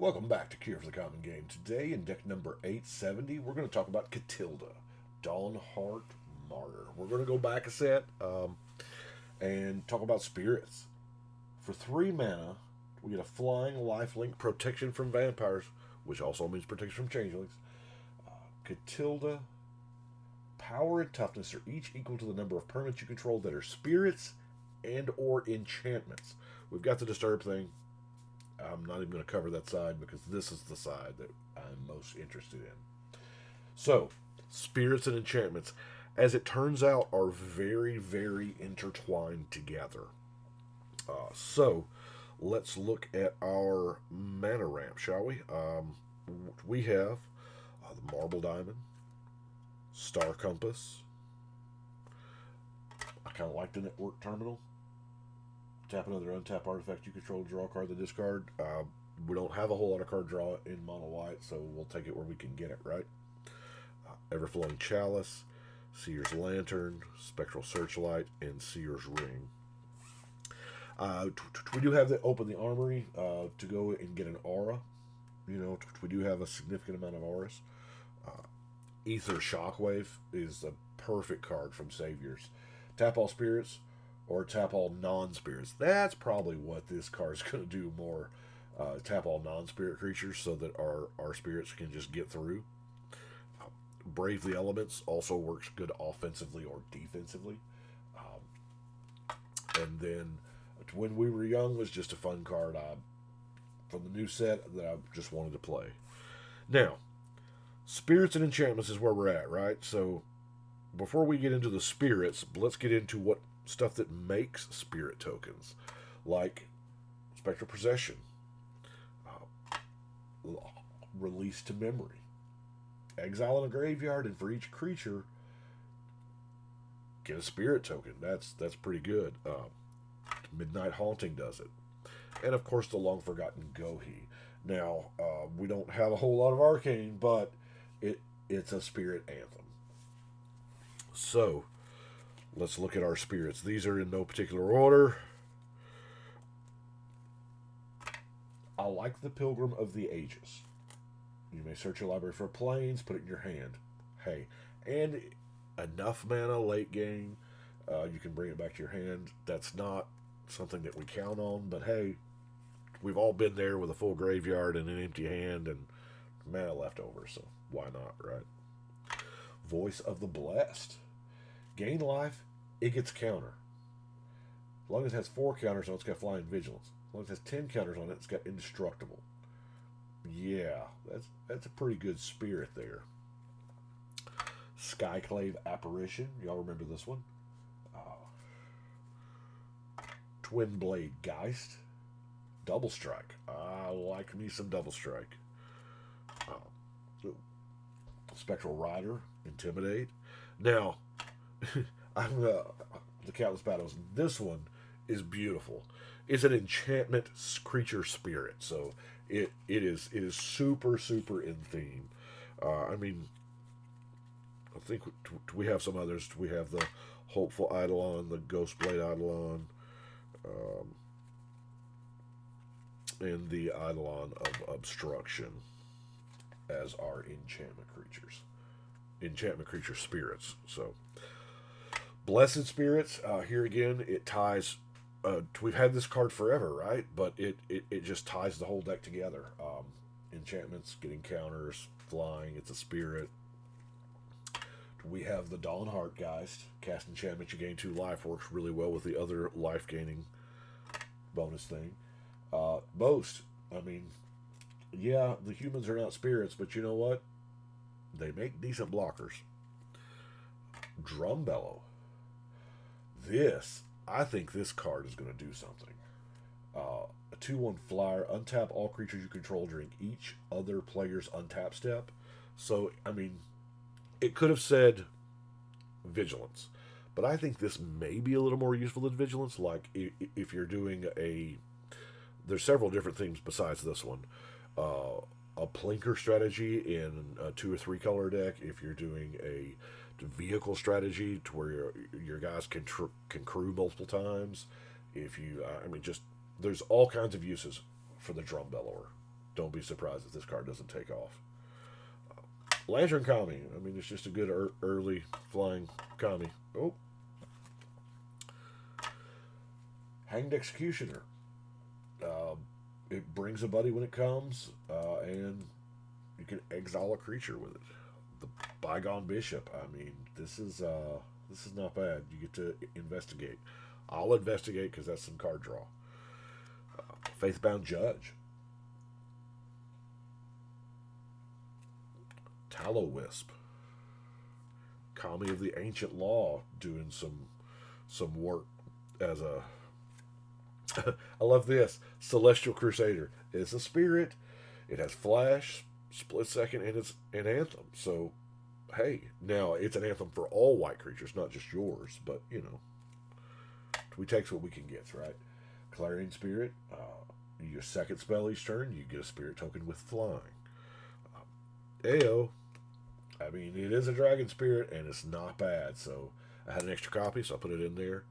Welcome back to Cure for the Common Game. Today, in deck number 870, we're going to talk about Katilda, Dawnhart Martyr. We're going to go back a set and talk about spirits. For 3 mana, we get a flying lifelink protection from vampires, which also means protection from changelings. Katilda, power and toughness are each equal to the number of permanents you control that are spirits and or enchantments. We've got the disturb thing. I'm not even going to cover that side because this is the side that I'm most interested in. So, spirits and enchantments, as it turns out, are very, very intertwined together. So, let's look at our mana ramp, shall we? We have the Marble Diamond, Star Compass. I kind of like the Network Terminal. Tap another untap artifact you control, draw a card, then discard. We don't have a whole lot of card draw in mono white, so we'll take it where we can get it, right? Everflowing Chalice, Seer's Lantern, Spectral Searchlight, and Seer's Ring. We do have to open the armory to go and get an aura. You know, we do have a significant amount of auras. Ether Shockwave is a perfect card from Saviors. Tap all spirits or tap all non-spirits. That's probably what this card is going to do more. Tap all non-spirit creatures so that our spirits can just get through. Brave the Elements also works good offensively or defensively. And then When We Were Young was just a fun card from the new set that I just wanted to play. Now, spirits and enchantments is where we're at, right? So before we get into the spirits, let's get into what stuff that makes spirit tokens, like Spectral Possession, Release to Memory, Exile in a Graveyard, and for each creature, get a spirit token. That's pretty good. Midnight Haunting does it, and of course the long forgotten Gohi. Now we don't have a whole lot of arcane, but it's a spirit anthem. So let's look at our spirits. These are in no particular order. I like the Pilgrim of the Ages. You may search your library for planes, put it in your hand. Hey, and enough mana late game, you can bring it back to your hand. That's not something that we count on, but hey, we've all been there with a full graveyard and an empty hand and mana left over, so why not, right? Voice of the Blessed. Gain life, it gets counter. As long as it has 4 counters on it, it's got Flying Vigilance. As long as it has 10 counters on it, it's got Indestructible. Yeah, that's a pretty good spirit there. Skyclave Apparition. Y'all remember this one? Twin Blade Geist. Double Strike. I like me some Double Strike. Spectral Rider. Intimidate. Now, I'm the Countless Battles. This one is beautiful. It's an enchantment creature spirit, so it is super in theme. I mean, I think we have some others. We have the Hopeful Eidolon, the Ghostblade Eidolon, and the Eidolon of Obstruction as our enchantment creature spirits. So, Blessed Spirits, here again, it ties. We've had this card forever, right? But it just ties the whole deck together. Enchantments, getting counters, flying, it's a spirit. We have the Dawnhart Geist. Cast enchantment, you gain 2 life. Works really well with the other life gaining bonus thing. Boast. I mean, yeah, the humans are not spirits, but you know what? They make decent blockers. Drum Bellow. I think this card is going to do something. A 2/1 flyer, untap all creatures you control during each other player's untap step. So, I mean, it could have said Vigilance, but I think this may be a little more useful than Vigilance. Like, if you're doing there's several different things besides this one. A Plinker strategy in a 2 or 3 color deck. If you're doing a vehicle strategy to where your guys can crew multiple times. If you, just there's all kinds of uses for the Drum Bellower. don't be surprised if this card doesn't take off. Lantern Kami. I mean, it's just a good early flying Kami. Oh. Hanged Executioner. It brings a buddy when it comes, and you can exile a creature with it. The Bygone Bishop. I mean, this is not bad. You get to investigate. I'll investigate because that's some card draw. Faithbound Judge. Tallow Wisp. Kami of the Ancient Law doing some work as a I love this. Celestial Crusader. It's a spirit. It has flash, split second, and it's an anthem. So, hey, now it's an anthem for all white creatures, not just yours. But, you know, we takes what we can get, right? Clarion Spirit. Your second spell each turn, you get a spirit token with flying. AO. I mean, it is a dragon spirit, and it's not bad. So, I had an extra copy, so I put it in there.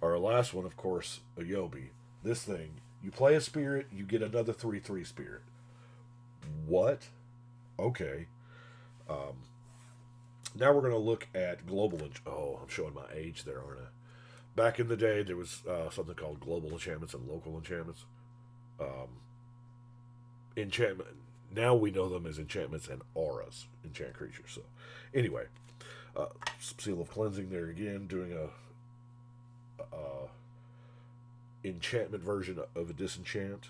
Our last one, of course, a Yobi. This thing, you play a spirit, you get another 3/3 spirit. What? Okay. Now we're going to look at global. I'm showing my age there, aren't I? Back in the day, there was something called global enchantments and local enchantments. Enchantment. Now we know them as enchantments and auras, enchant creatures. So, anyway, Seal of Cleansing there again, doing a enchantment version of a disenchant.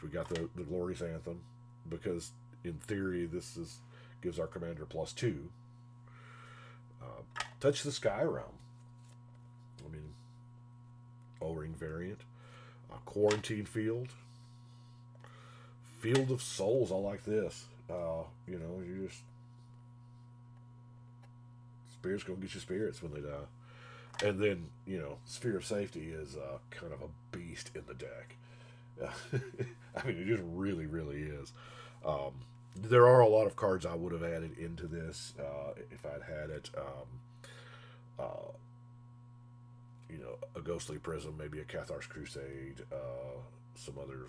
We got the Glorious Anthem, because in theory this gives our commander +2. Touch the Sky Realm. I mean, O-Ring variant. Quarantine Field. Field of Souls. I like this. You know, you just spirits gonna get you spirits when they die. And then, you know, Sphere of Safety is kind of a beast in the deck. I mean, it just really, really is. There are a lot of cards I would have added into this if I'd had it. You know, a Ghostly Prism, maybe a Cathar's Crusade, some other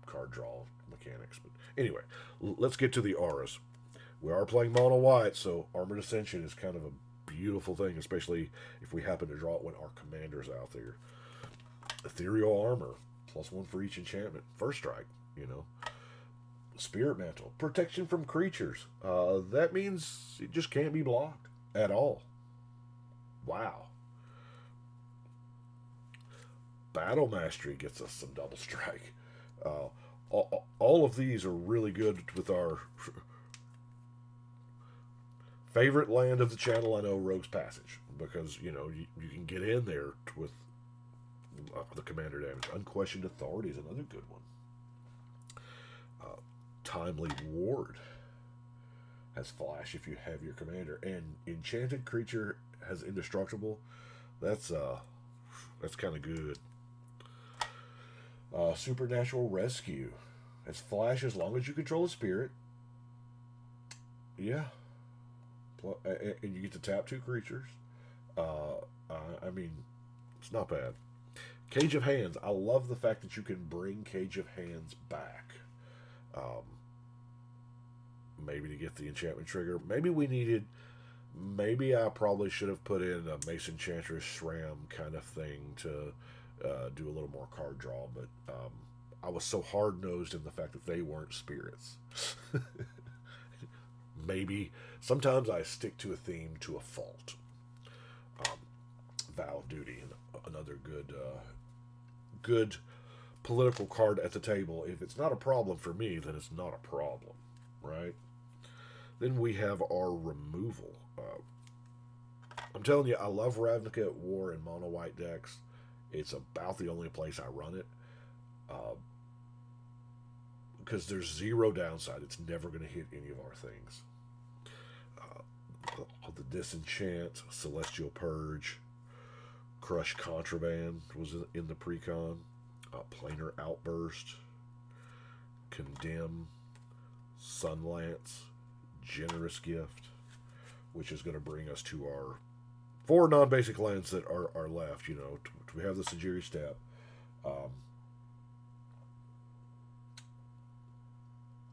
card draw mechanics. But anyway, let's get to the auras. We are playing mono white, so Armored Ascension is kind of a beautiful thing, especially if we happen to draw it when our commander's out there. Ethereal Armor, +1 for each enchantment. First strike, you know. Spirit Mantle, protection from creatures. That means it just can't be blocked at all. Wow. Battle Mastery gets us some double strike. All of these are really good with our favorite land of the channel. I know, Rogue's Passage, because, you know, you can get in there with the commander damage. Unquestioned Authority is another good one. Timely Ward has flash if you have your commander, and enchanted creature has indestructible. That's kind of good. Supernatural Rescue has flash as long as you control a spirit. Yeah. And you get to tap 2 creatures. I mean, it's not bad. Cage of Hands. I love the fact that you can bring Cage of Hands back. Maybe to get the enchantment trigger. Maybe I probably should have put in a Mason Enchantress Shram kind of thing to do a little more card draw, but I was so hard-nosed in the fact that they weren't spirits. Maybe sometimes I stick to a theme to a fault. Vow of Duty, another good political card at the table. If it's not a problem for me, then it's not a problem, right? Then we have our removal. I'm telling you, I love Ravnica at War in mono white decks. It's about the only place I run it. Because there's 0 downside. It's never going to hit any of our things. The Disenchant, Celestial Purge, Crush Contraband was in the precon. Planar Outburst, Condemn, Sunlance, Generous Gift, which is going to bring us to our 4 non-basic lands that are left. You know, we have the Sajiri Step.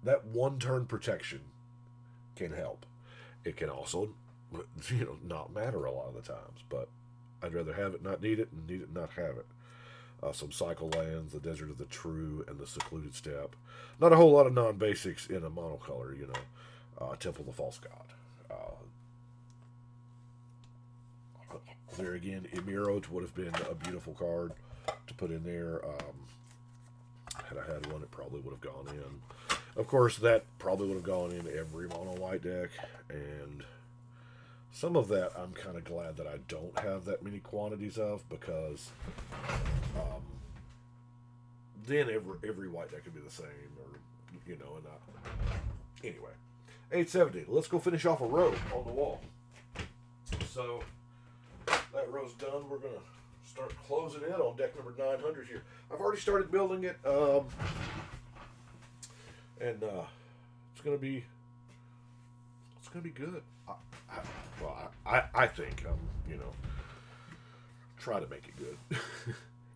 that one turn protection can help. It can also, not matter a lot of the times, but I'd rather have it not need it and need it not have it. Some cycle lands, the Desert of the True, and the Secluded Steppe. Not a whole lot of non-basics in a monocolor, Temple of the False God. There again, Emerald would have been a beautiful card to put in there. Had I had one, it probably would have gone in. Of course, that probably would have gone in every mono-white deck, and some of that I'm kind of glad that I don't have that many quantities of, because then every white deck could be the same, or anyway. 870. Let's go finish off a row on the wall. So that row's done. We're gonna start closing in on deck number 900 here. I've already started building it, and it's gonna be good. I think try to make it good.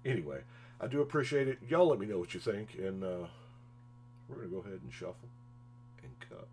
Anyway, I do appreciate it. Y'all let me know what you think, and we're gonna go ahead and shuffle and cut.